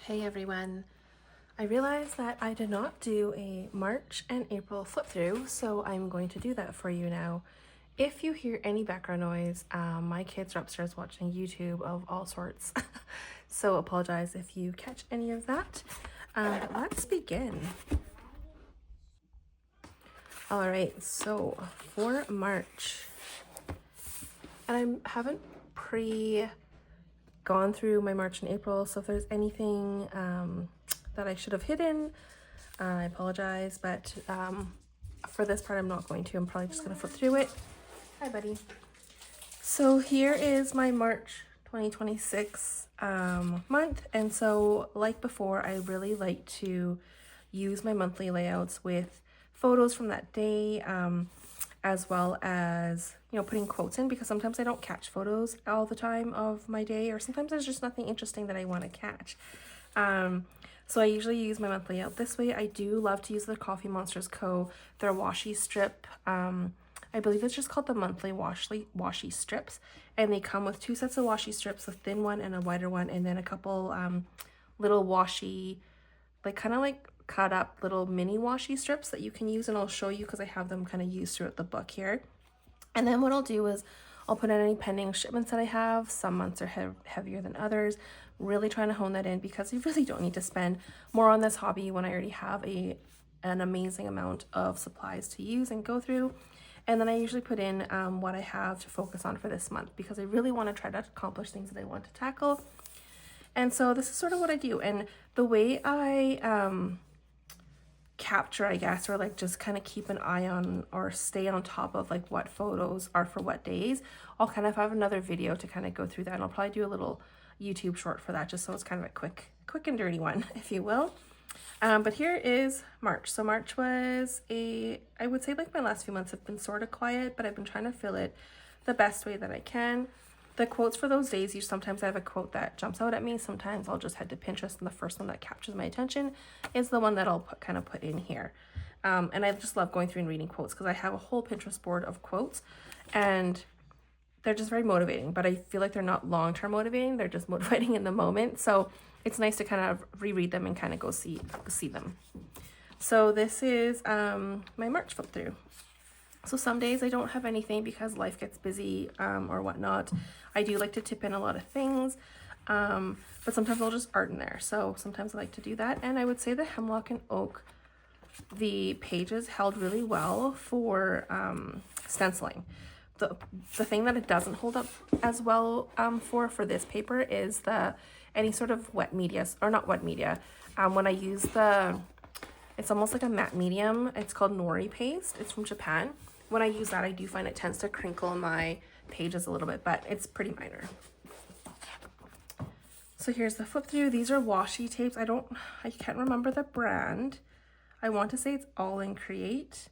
Hey everyone. I realized that I did not do a March and April flip through, so I'm going to do that for you now. If you hear any background noise, my kids are upstairs watching YouTube of all sorts, so apologize if you catch any of that. But let's begin. All right, so for March, and I haven't gone through my March and April, so if there's anything that I should have hidden, I apologize, but for this part I'm not going to. I'm probably just going to flip through it. Hi buddy. So here is my March 2026 month, and so like before, I really like to use my monthly layouts with photos from that day, as well as, you know, putting quotes in, because sometimes I don't catch photos all the time of my day, or sometimes there's just nothing interesting that I want to catch. So I usually use my monthly layout this way. I do love to use the Coffee Monsters Co. their washi strip. I believe it's just called the monthly washi strips, and they come with 2 sets of washi strips, a thin one and a wider one, and then a couple little washi, like kind of like cut up little mini washi strips that you can use, and I'll show you because I have them kind of used throughout the book here. And then what I'll do is I'll put in any pending shipments that I have. Some months are heavier than others. Really trying to hone that in, because you really don't need to spend more on this hobby when I already have an amazing amount of supplies to use and go through. And then I usually put in what I have to focus on for this month, because I really want to try to accomplish things that I want to tackle. And so this is sort of what I do. And the way I capture, I guess, or like just kind of keep an eye on or stay on top of like what photos are for what days, I'll kind of have another video to kind of go through that, and I'll probably do a little YouTube short for that, just so it's kind of a quick and dirty one, if you will. But here is March. So March was I would say like my last few months have been sort of quiet, but I've been trying to fill it the best way that I can. The quotes for those days, sometimes I have a quote that jumps out at me. Sometimes I'll just head to Pinterest, and the first one that captures my attention is the one that I'll kind of put in here. And I just love going through and reading quotes, because I have a whole Pinterest board of quotes, and they're just very motivating, but I feel like they're not long-term motivating. They're just motivating in the moment. So it's nice to kind of reread them and kind of go see them. So this is my March flip through. So some days I don't have anything because life gets busy or whatnot. I do like to tip in a lot of things, but sometimes I'll just art in there. So sometimes I like to do that. And I would say the Hemlock and Oak, the pages held really well for stenciling. The thing that it doesn't hold up as well for this paper is any sort of wet media, or not wet media. When I use it's almost like a matte medium. It's called nori paste. It's from Japan. When I use that, I do find it tends to crinkle my pages a little bit, but it's pretty minor. So here's the flip through. These are washi tapes. I can't remember the brand. I want to say it's All in Create.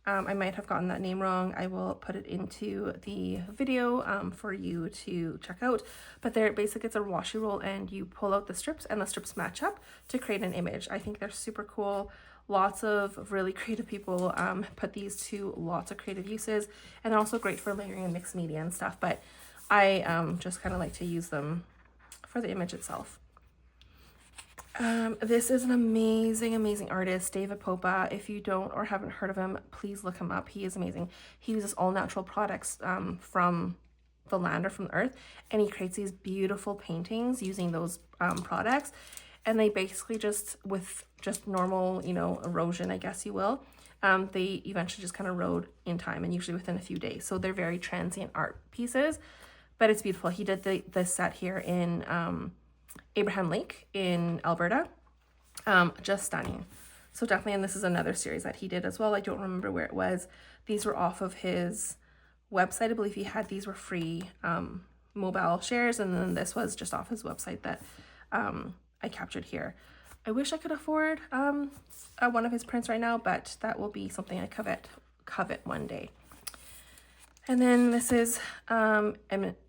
I might have gotten that name wrong. I will put it into the video for you to check out. But basically it's a washi roll, and you pull out the strips, and the strips match up to create an image. I think they're super cool. Lots of really creative people put these to lots of creative uses, and they're also great for layering and mixed media and stuff. But I just kind of like to use them for the image itself. This is an amazing artist, David Popa. If you don't or haven't heard of him, please look him up. He is amazing. He uses all natural products from the land or from the earth, and he creates these beautiful paintings using those products. And they basically with normal, you know, erosion, I guess you will, they eventually just kind of erode in time, and usually within a few days. So they're very transient art pieces, but it's beautiful. He did this set here in Abraham Lake in Alberta. Just stunning. So definitely, and this is another series that he did as well. I don't remember where it was. These were off of his website. I believe these were free mobile shares, and then this was just off his website that I captured here. I wish I could afford one of his prints right now, but that will be something I covet one day. And then this is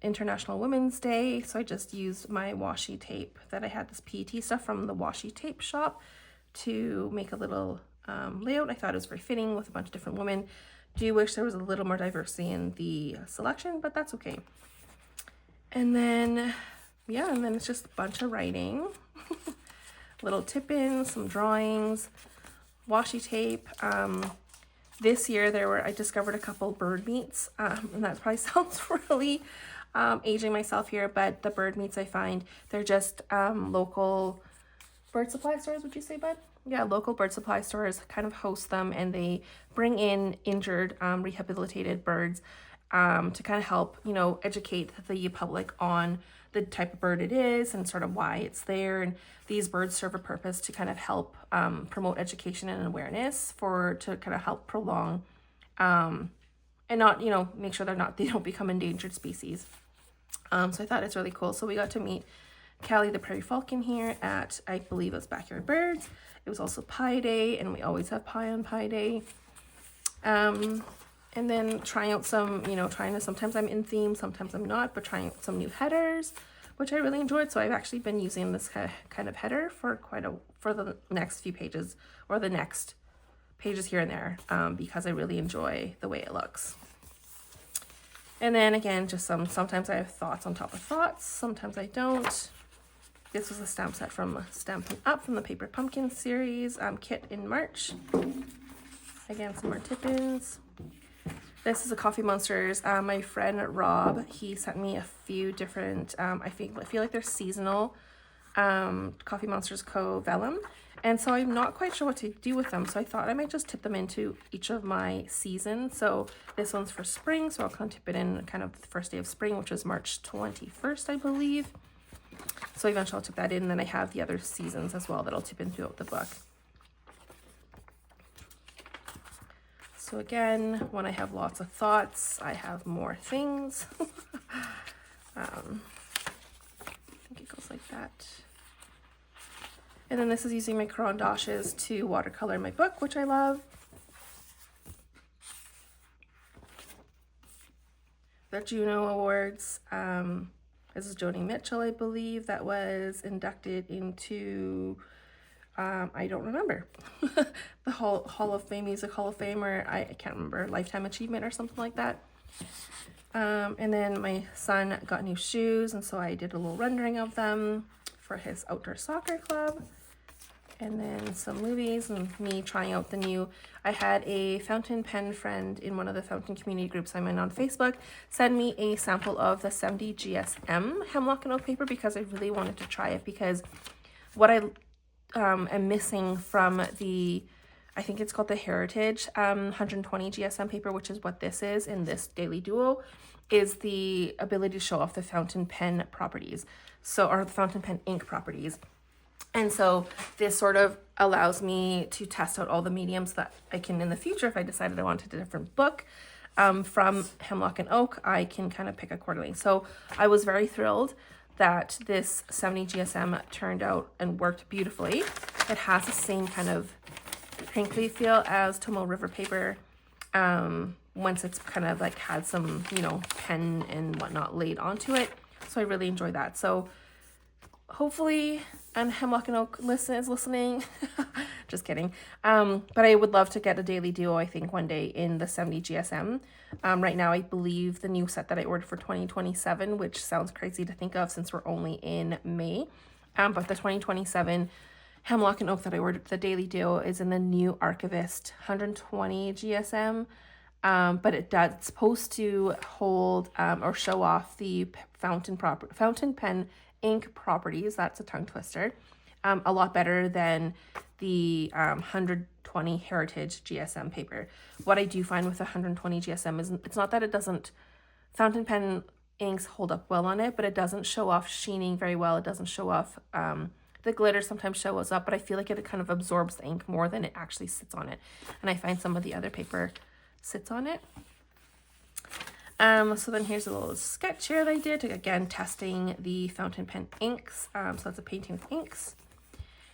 International Women's Day, so I just used my washi tape that I had, this PET stuff from the washi tape shop, to make a little layout. I thought it was very fitting with a bunch of different women. Do wish there was a little more diversity in the selection, but that's okay. And then, yeah, and then it's just a bunch of writing. little tip-ins, some drawings, washi tape. This year I discovered a couple bird meats, and that probably sounds really aging myself here, but the bird meats I find, they're just local bird supply stores, would you say, bud? Yeah, local bird supply stores kind of host them, and they bring in injured, rehabilitated birds to kind of help, you know, educate the public on the type of bird it is and sort of why it's there. And these birds serve a purpose to kind of help promote education and awareness to kind of help prolong and not, you know, make sure they don't become endangered species. So I thought it's really cool. So we got to meet Callie the prairie falcon here at, I believe it's Backyard Birds. It was also Pie Day, and we always have pie on Pie Day. And then trying out some, you know, sometimes I'm in theme, sometimes I'm not, but trying out some new headers, which I really enjoyed. So I've actually been using this kind of header for the next few pages, or the next pages here and there, because I really enjoy the way it looks. And then again, just sometimes I have thoughts on top of thoughts, sometimes I don't. This was a stamp set from Stampin' Up! From the Paper Pumpkin series kit in March. Again, some more tip-ins. This is a Coffee Monsters. My friend Rob, he sent me a few different, I feel like they're seasonal Coffee Monsters Co. vellum. And so I'm not quite sure what to do with them. So I thought I might just tip them into each of my seasons. So this one's for spring. So I'll kind of tip it in kind of the first day of spring, which is March 21st, I believe. So eventually I'll tip that in. And then I have the other seasons as well that I'll tip in throughout the book. So again, when I have lots of thoughts, I have more things. I think it goes like that. And then this is using my Caran d'Aches to watercolor my book, which I love. The Juno Awards. This is Joni Mitchell, I believe, that was inducted into, I don't remember, the Hall of Fame, Music Hall of Fame, or I can't remember, Lifetime Achievement or something like that. And then my son got new shoes, and so I did a little rendering of them for his outdoor soccer club. And then some movies and me trying out the new, I had a fountain pen friend in one of the fountain community groups I'm in on Facebook send me a sample of the 70 GSM Hemlock and Oak paper, because I really wanted to try it, because what I am missing from the, I think it's called the Heritage 120 GSM paper, which is what this is in this Daily Duo, is the ability to show off the fountain pen properties, or the fountain pen ink properties. And so this sort of allows me to test out all the mediums that I can in the future. If I decided I wanted a different book from Hemlock and Oak, I can kind of pick accordingly. So I was very thrilled that this 70 GSM turned out and worked beautifully. It has the same kind of crinkly feel as Tomoe River paper once it's kind of like had some, you know, pen and whatnot laid onto it. So I really enjoyed that. So hopefully, and Hemlock and Oak is listening. Just kidding. But I would love to get a Daily Duo, I think, one day in the 70 GSM. Right now, I believe the new set that I ordered for 2027, which sounds crazy to think of since we're only in May. But the 2027 Hemlock and Oak that I ordered, the Daily Duo, is in the new Archivist 120 GSM. But it's supposed to hold or show off the fountain pen ink properties. That's a tongue twister. A lot better than the 120 Heritage GSM paper. What I do find with the 120 GSM is it's not that it doesn't, fountain pen inks hold up well on it, but it doesn't show off sheening very well. It doesn't show off, the glitter sometimes shows up, but I feel like it kind of absorbs the ink more than it actually sits on it. And I find some of the other paper sits on it. So then here's a little sketch here that I did, again, testing the fountain pen inks. So that's a painting with inks.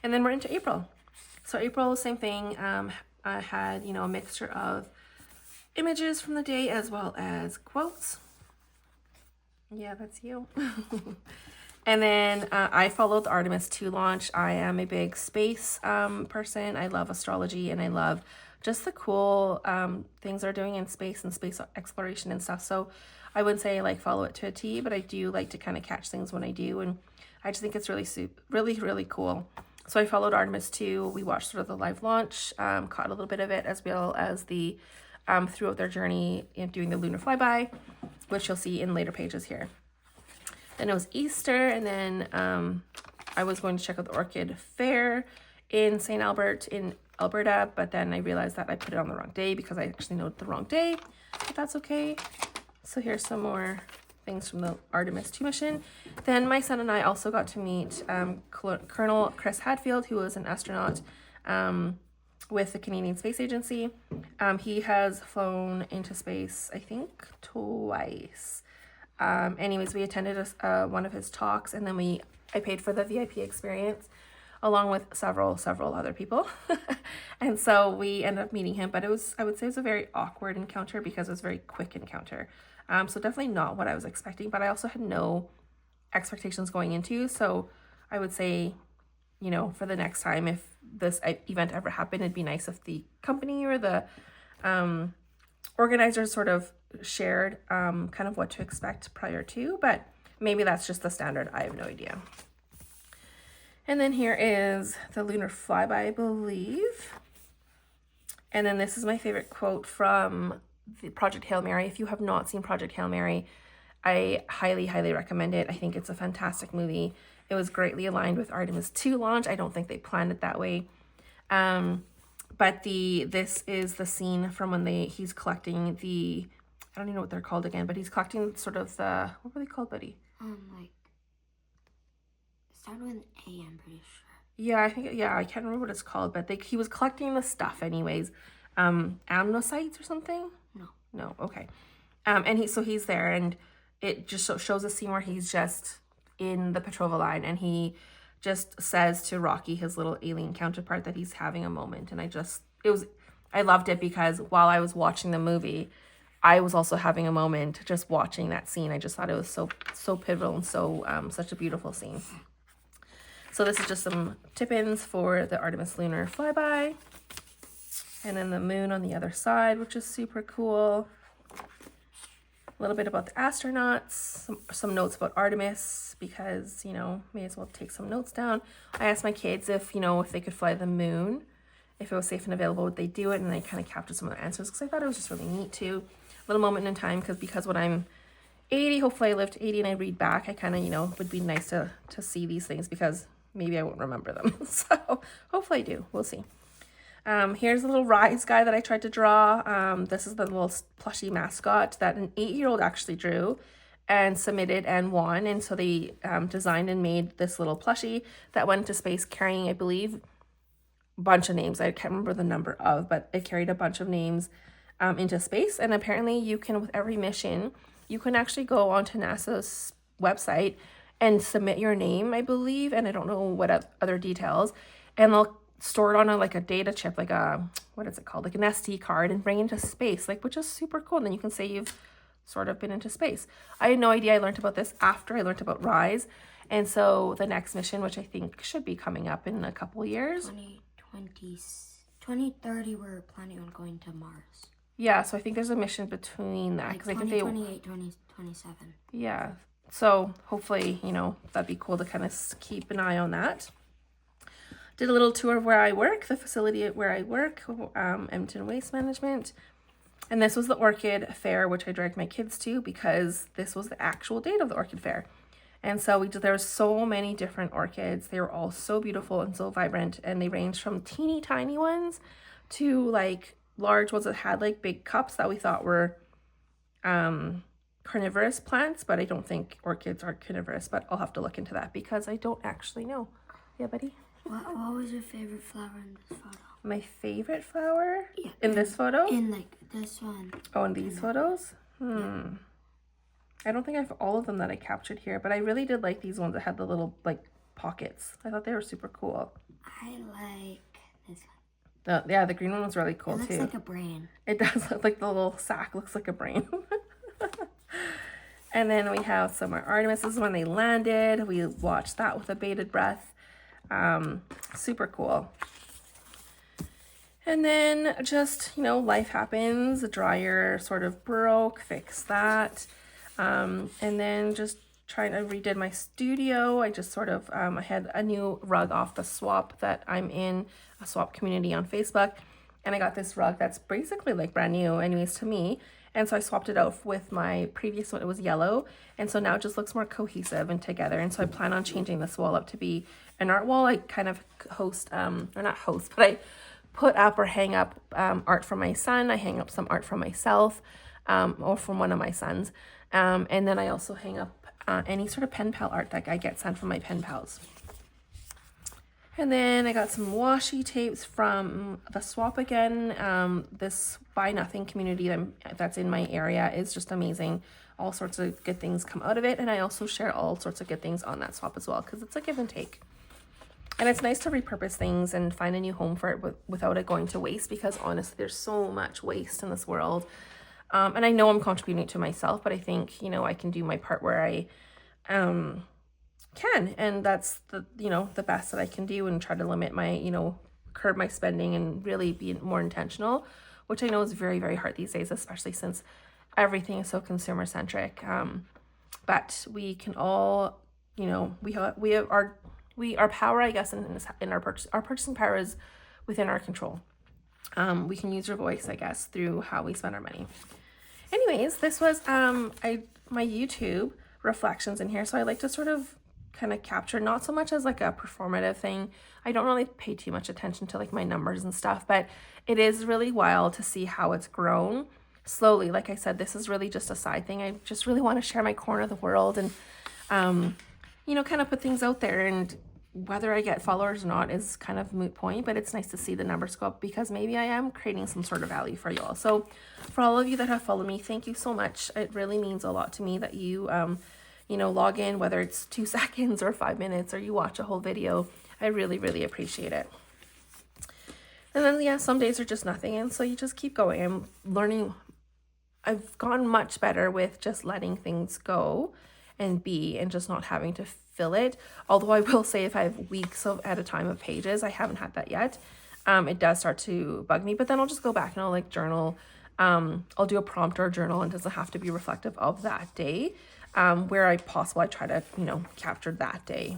And then we're into April. So April, same thing. I had, you know, a mixture of images from the day as well as quotes. Yeah, that's you. And then I followed the Artemis 2 launch. I am a big space person. I love astrology, and I love just the cool things they're doing in space and space exploration and stuff. So I wouldn't say I like follow it to a T, but I do like to kind of catch things when I do. And I just think it's really cool. So I followed Artemis 2. We watched sort of the live launch, caught a little bit of it, as well as the throughout their journey in doing the lunar flyby, which you'll see in later pages here. Then it was Easter, and then I was going to check out the Orchid Fair in St. Albert in Alberta, but then I realized that I put it on the wrong day because I actually noted the wrong day, but that's okay. So here's some more things from the Artemis 2 mission. Then my son and I also got to meet Colonel Chris Hadfield, who was an astronaut with the Canadian Space Agency. He has flown into space, I think, twice. Anyways, we attended one of his talks, and then I paid for the VIP experience along with several other people. And so we ended up meeting him, but I would say it was a very awkward encounter because it was a very quick encounter. So definitely not what I was expecting, but I also had no expectations going into. So I would say, you know, for the next time, if this event ever happened, it'd be nice if the company or the organizers sort of shared kind of what to expect prior to, but maybe that's just the standard. I have no idea. And then here is the lunar flyby, I believe. And then this is my favorite quote from the Project Hail Mary. If you have not seen Project Hail Mary, I highly recommend it. I think it's a fantastic movie. It was greatly aligned with Artemis 2 launch. I don't think they planned it that way. But this is the scene from when he's collecting the, I don't even know what they're called again, but he's collecting sort of the, what were they called, buddy? Like, it started with an A, I'm pretty sure. Yeah, I can't remember what it's called, but he was collecting the stuff anyways. Amnosites or something? No, okay. And he's there, and it just shows a scene where he's just in the Petrova line, and he just says to Rocky, his little alien counterpart, that he's having a moment. And I loved it because while I was watching the movie, I was also having a moment just watching that scene. I just thought it was so pivotal and so such a beautiful scene. So this is just some tip-ins for the Artemis lunar flyby. And then the moon on the other side, which is super cool. A little bit about the astronauts, some notes about Artemis, because, you know, may as well take some notes down. I asked my kids if they could fly the moon, if it was safe and available, would they do it? And they kind of captured some of the answers because I thought it was just really neat too. A little moment in time, because when I'm 80, hopefully I live to 80 and I read back, I kind of, would be nice to see these things because maybe I won't remember them. So hopefully I do. We'll see. Here's a little Rise guy that I tried to draw. This is the little plushy mascot that an 8-year-old actually drew and submitted and won. And so they designed and made this little plushie that went into space carrying, I believe, a bunch of names. I can't remember the number of, but it carried a bunch of names into space. And apparently you can, with every mission, you can actually go onto NASA's website and submit your name, I believe. And I don't know what other details. And they'll store it on a data chip, like a, what is it called? Like an SD card, and bring it into space, which is super cool. And then you can say you've sort of been into space. I had no idea. I learned about this after I learned about Rise. And so the next mission, which I think should be coming up in a couple years. 2030, we're planning on going to Mars. Yeah, so I think there's a mission between that. Like 2028, 2027. Yeah, so hopefully, that'd be cool to kind of keep an eye on that. Did a little tour of where I work, the facility where I work, Edmonton Waste Management. And this was the Orchid Fair, which I dragged my kids to because this was the actual date of the Orchid Fair. And so there were so many different orchids. They were all so beautiful and so vibrant. And they ranged from teeny tiny ones to large ones that had big cups that we thought were carnivorous plants. But I don't think orchids are carnivorous, but I'll have to look into that because I don't actually know. Yeah, buddy? What was your favorite flower in this photo? My favorite flower? Yeah. In this photo? In this one. Oh, in these photos? Yeah. I don't think I have all of them that I captured here, but I really did like these ones that had the little pockets. I thought they were super cool. I like this one. Yeah, the green one was really cool too. It looks like a brain. It does look like the little sack looks like a brain. And then we have some more Artemis. This is when they landed. We watched that with a bated breath. Super cool. And then just, life happens. The dryer sort of broke, fix that. And then just I redid my studio. I just sort of, I had a new rug off the swap that I'm in, a swap community on Facebook. And I got this rug that's basically like brand new anyways to me. And so I swapped it out with my previous one. It was yellow. And so now it just looks more cohesive and together. And so I plan on changing this wall up to be an art wall. I kind of host, or not host, but I put up or hang up art from my son. I hang up some art from myself or from one of my sons. And then I also hang up any sort of pen pal art that I get sent from my pen pals. And then I got some washi tapes from the swap again. This Buy Nothing community that's in my area is just amazing. All sorts of good things come out of it. And I also share all sorts of good things on that swap as well, because it's a give and take. And it's nice to repurpose things and find a new home for it without it going to waste, because honestly, there's so much waste in this world. And I know I'm contributing to myself, but I think, you know, I can do my part where I can, and that's the, you know, the best that I can do, and try to limit my, you know, curb my spending and really be more intentional, which I know is very, very hard these days, especially since everything is so consumer centric. But we can all, you know, our power, I guess, in our purchasing power is within our control. We can use our voice, I guess, through how we spend our money. Anyways, this was my YouTube reflections in here. So I like to sort of kind of capture, not so much as like a performative thing. I don't really pay too much attention to like my numbers and stuff, but it is really wild to see how it's grown slowly. Like I said, this is really just a side thing. I just really want to share my corner of the world and, you know, kind of put things out there, and whether I get followers or not is kind of a moot point, but it's nice to see the numbers go up, because maybe I am creating some sort of value for y'all. So for all of you that have followed me, thank you so much. It really means a lot to me that you, you know, log in, whether it's 2 seconds or 5 minutes, or you watch a whole video. I really, really appreciate it. And then, yeah, some days are just nothing. And so you just keep going. I'm learning. I've gotten much better with just letting things go and be, and just not having to fill it. Although I will say, if I have weeks at a time of pages, I haven't had that yet. It does start to bug me, but then I'll just go back and I'll like journal. I'll do a prompt or a journal, and it doesn't have to be reflective of that day. Where I try to, you know, capture that day.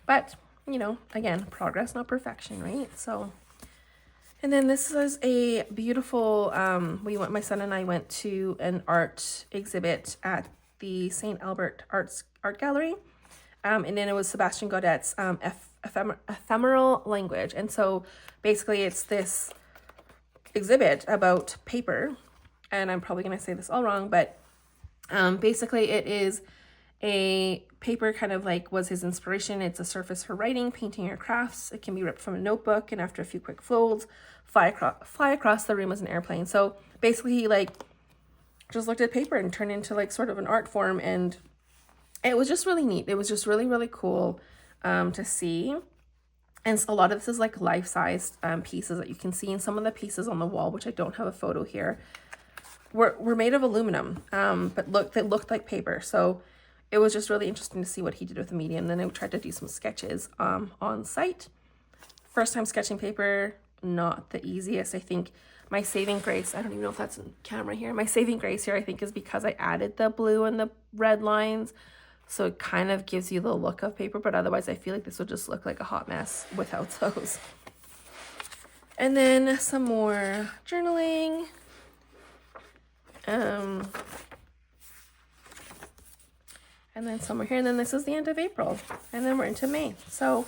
But, you know, again, progress, not perfection, right? So, and then this is a beautiful, my son and I went to an art exhibit at the St. Albert Art Gallery. And then it was Sebastian Gaudet's ephemeral language. And so basically it's this exhibit about paper, and I'm probably going to say this all wrong, but basically it is a paper, kind of like was his inspiration. It's a surface for writing, painting, or crafts. It can be ripped from a notebook, and after a few quick folds, fly across the room as an airplane. So basically he like just looked at paper and turned into like sort of an art form, and it was just really neat. It was just really, really cool to see. And a lot of this is like life-sized pieces that you can see, and some of the pieces on the wall, which I don't have a photo here, were made of aluminum, but they looked like paper. So it was just really interesting to see what he did with the medium. Then I tried to do some sketches on site. First time sketching paper, not the easiest. I think my saving grace, I don't even know if that's in camera here. My saving grace here, I think, is because I added the blue and the red lines. So it kind of gives you the look of paper, but otherwise I feel like this would just look like a hot mess without those. And then some more journaling. And then somewhere here, and then this is the end of April, and then we're into May. So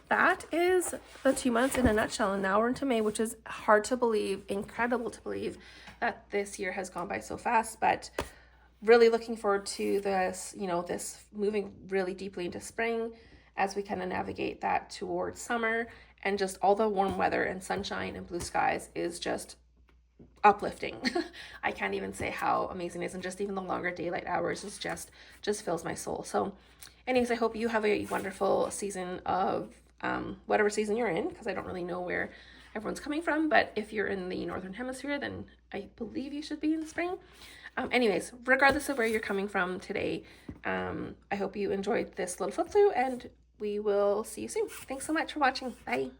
that is the 2 months in a nutshell, and now we're into May, which is hard to believe, incredible to believe that this year has gone by so fast, but really looking forward to this, you know, this moving really deeply into spring as we kind of navigate that towards summer, and just all the warm weather and sunshine and blue skies is just uplifting. I can't even say how amazing it is, and just even the longer daylight hours is just fills my soul. So anyways, I hope you have a wonderful season of whatever season you're in, because I don't really know where everyone's coming from, but if you're in the northern hemisphere, then I believe you should be in spring. Anyways, regardless of where you're coming from today, I hope you enjoyed this little flip through, and we will see you soon. Thanks so much for watching. Bye.